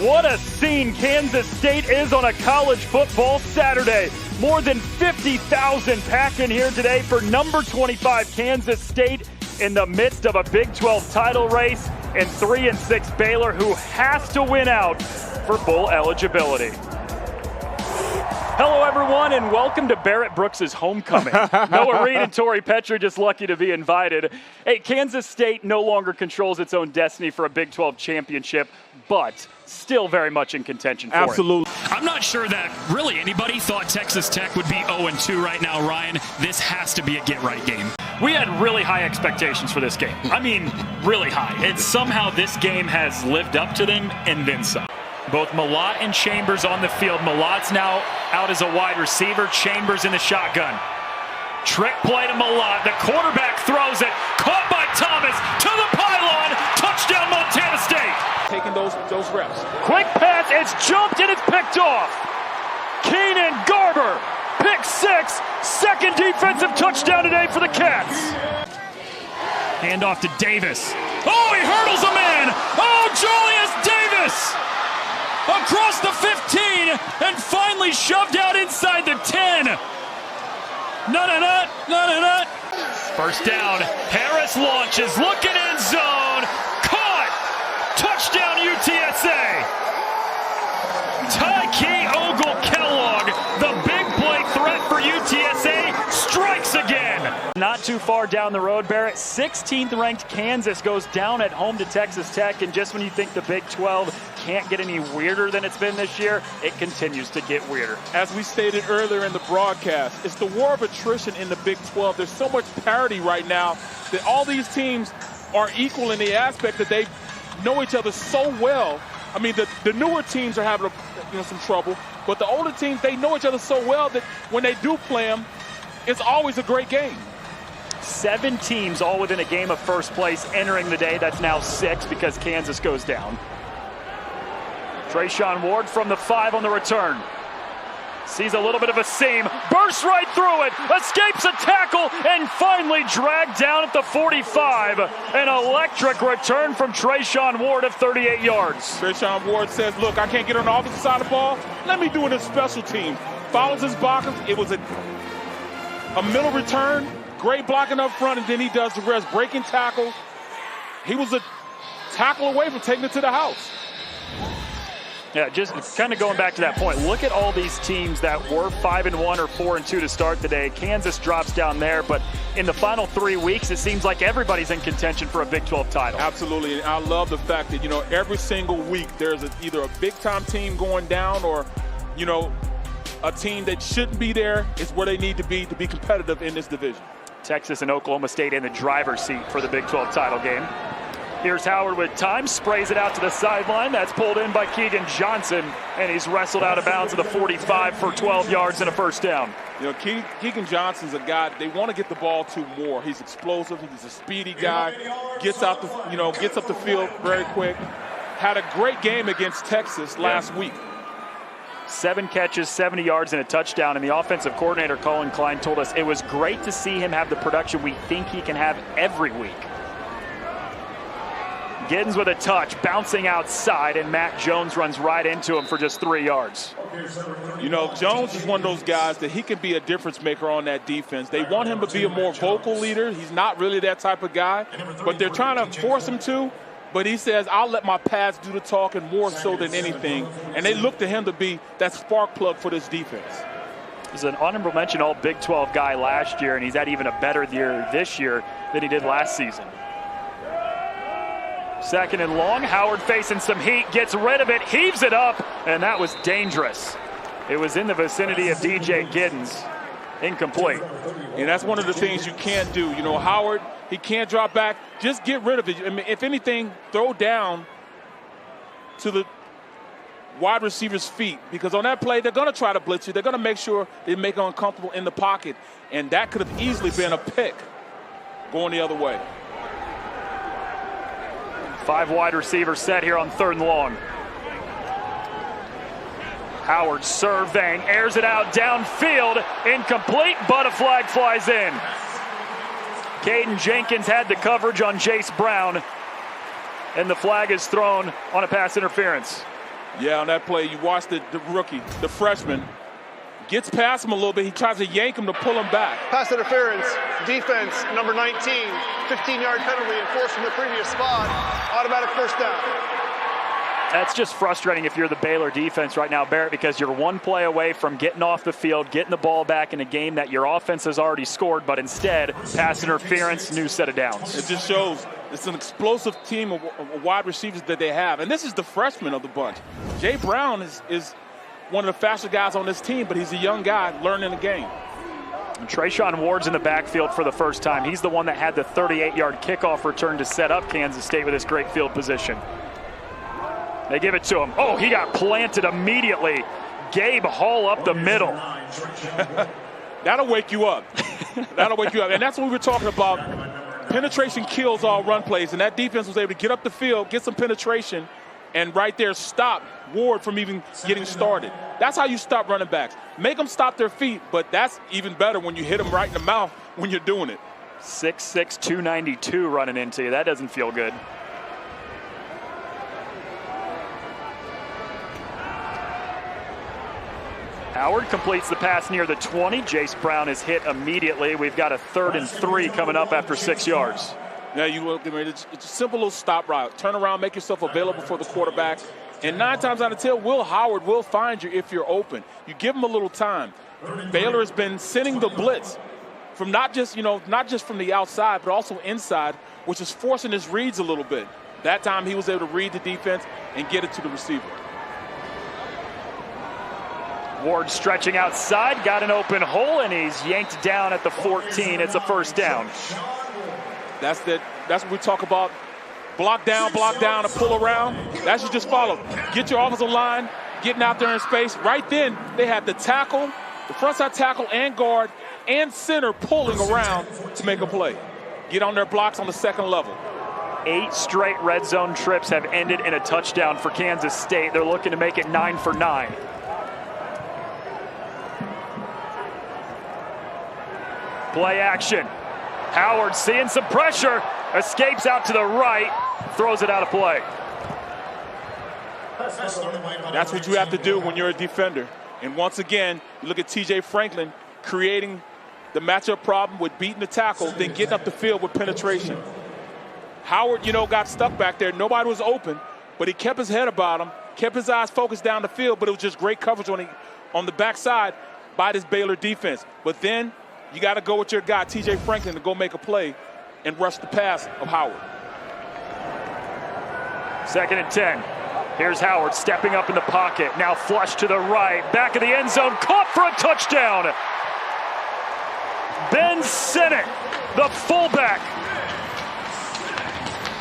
What a scene Kansas State is on a college football Saturday. More than 50,000 packed in here today for number 25 Kansas State in the midst of a Big 12 title race and 3-6 Baylor, who has to win out for bowl eligibility. Hello, everyone, and welcome to Barrett Brooks' homecoming. Noah Reed and Tori Petrie just lucky to be invited. Hey, Kansas State no longer controls its own destiny for a Big 12 championship, but still very much in contention for Absolutely. it. I'm not sure that really anybody thought Texas Tech would be 0-2 right now, Ryan. This has to be a get-right game. We had really high expectations for this game. I mean, really high. And somehow this game has lived up to them and then some. Both Mellott and Chambers on the field. Mellott's now out as a wide receiver. Chambers in the shotgun. Trick play to Mellott. The quarterback throws it. Caught by Thomas to the pylon. Touchdown, Montana State. Taking those reps. Quick pass. It's jumped and it's picked off. Keenan Garber. Pick six. Second defensive touchdown today for the Cats. Hand off to Davis. Oh, he hurdles a man. Oh, Julius Davis. Across the 15 and finally shoved out inside the 10. Nut. First down. Harris launches, looking end zone. Caught. Touchdown UTSA. Tyke Ogle-Kellogg, the big play threat for UTSA, strikes again. Not too far down the road, Barrett. 16th ranked Kansas goes down at home to Texas Tech, and just when you think the Big 12 can't get any weirder than it's been this year, it continues to get weirder. As we stated earlier in the broadcast, it's the war of attrition in the Big 12. There's so much parity right now that all these teams are equal in the aspect that they know each other so well. I mean, the newer teams are having some trouble, but the older teams, they know each other so well that when they do play them, it's always a great game. 7 teams all within a game of first place entering the day. That's now 6 because Kansas goes down. Treshaun Ward from the 5 on the return. Sees a little bit of a seam, bursts right through it, escapes a tackle, and finally dragged down at the 45. An electric return from Treshaun Ward of 38 yards. Treshaun Ward says, look, I can't get on the offensive side of the ball. Let me do it in special teams. Follows his blockers. It was a middle return, great blocking up front, and then he does the rest, breaking tackle. He was a tackle away from taking it to the house. Yeah, just kind of going back to that point, look at all these teams that were 5-1 or 4-2 to start today. Kansas drops down there, but in the final 3 weeks, it seems like everybody's in contention for a Big 12 title. Absolutely, and I love the fact that, every single week there's either a big-time team going down or, a team that shouldn't be there is where they need to be competitive in this division. Texas and Oklahoma State in the driver's seat for the Big 12 title game. Here's Howard with time, sprays it out to the sideline. That's pulled in by Keegan Johnson, and he's wrestled out of bounds at the 45 for 12 yards and a first down. Keegan Johnson's a guy they want to get the ball to more. He's explosive. He's a speedy guy. Gets up the field very quick. Had a great game against Texas last week. 7 catches, 70 yards, and a touchdown. And the offensive coordinator, Colin Klein, told us it was great to see him have the production we think he can have every week. Giddens with a touch, bouncing outside, and Matt Jones runs right into him for just 3 yards. Jones is one of those guys that he can be a difference maker on that defense. They want him to be a more vocal leader. He's not really that type of guy, but they're trying to force him to. But he says, I'll let my pass do the talking more so than anything. And they look to him to be that spark plug for this defense. He's an honorable mention all Big 12 guy last year, and he's had even a better year this year than he did last season. Second and long, Howard facing some heat, gets rid of it, heaves it up, and that was dangerous. It was in the vicinity of DJ Giddens. Incomplete. And that's one of the things you can't do. Howard, he can't drop back. Just get rid of it. I mean, if anything, throw down to the wide receiver's feet, because on that play, they're going to try to blitz you. They're going to make sure they make it uncomfortable in the pocket, and that could have easily been a pick going the other way. 5 wide receivers set here on 3rd and long. Howard surveying, airs it out downfield, incomplete, but a flag flies in. Caden Jenkins had the coverage on Jace Brown, and the flag is thrown on a pass interference. Yeah, on that play, you watch the rookie, the freshman, gets past him a little bit. He tries to yank him to pull him back. Pass interference, defense, number 19, 15-yard penalty enforced from the previous spot, automatic first down. That's just frustrating if you're the Baylor defense right now, Barrett, because you're one play away from getting off the field, getting the ball back in a game that your offense has already scored, but instead, pass interference, new set of downs. It just shows it's an explosive team of wide receivers that they have. And this is the freshman of the bunch. Jay Brown is one of the faster guys on this team, but he's a young guy learning the game. And Treshaun Ward's in the backfield for the first time. He's the one that had the 38-yard kickoff return to set up Kansas State with his great field position. They give it to him. Oh, he got planted immediately. Gabe Hall up the middle. That'll wake you up. That'll wake you up. And that's what we were talking about. Penetration kills all run plays. And that defense was able to get up the field, get some penetration, and right there stop Ward from even getting started. That's how you stop running backs. Make them stop their feet, but that's even better when you hit them right in the mouth when you're doing it. 6'6", 292 running into you. That doesn't feel good. Howard completes the pass near the 20. Jace Brown is hit immediately. We've got a 3rd and 3 coming up after 6 yards. Yeah, it's a simple little stop route. Turn around, make yourself available for the quarterback. And 9 times out of 10, Will Howard will find you if you're open. You give him a little time. Baylor has been sending the blitz from not just from the outside, but also inside, which is forcing his reads a little bit. That time he was able to read the defense and get it to the receiver. Ward stretching outside, got an open hole, and he's yanked down at the 14. It's a first down. That's what we talk about. Block down, and pull around. That's you just follow. Get your offensive line, getting out there in space. Right then, they had the tackle, the frontside tackle and guard, and center pulling around to make a play. Get on their blocks on the second level. 8 straight red zone trips have ended in a touchdown for Kansas State. They're looking to make it 9 for 9. Play action. Howard seeing some pressure, escapes out to the right, throws it out of play. That's what you have to do when you're a defender. And once again, you look at TJ Franklin creating the matchup problem with beating the tackle, then getting up the field with penetration. Howard, got stuck back there. Nobody was open, but he kept his head about him, kept his eyes focused down the field, but it was just great coverage on the backside by this Baylor defense. But then you got to go with your guy, TJ Franklin, to go make a play and rush the pass of Howard. 2nd and 10. Here's Howard stepping up in the pocket. Now flush to the right. Back of the end zone. Caught for a touchdown. Ben Sinnott, the fullback,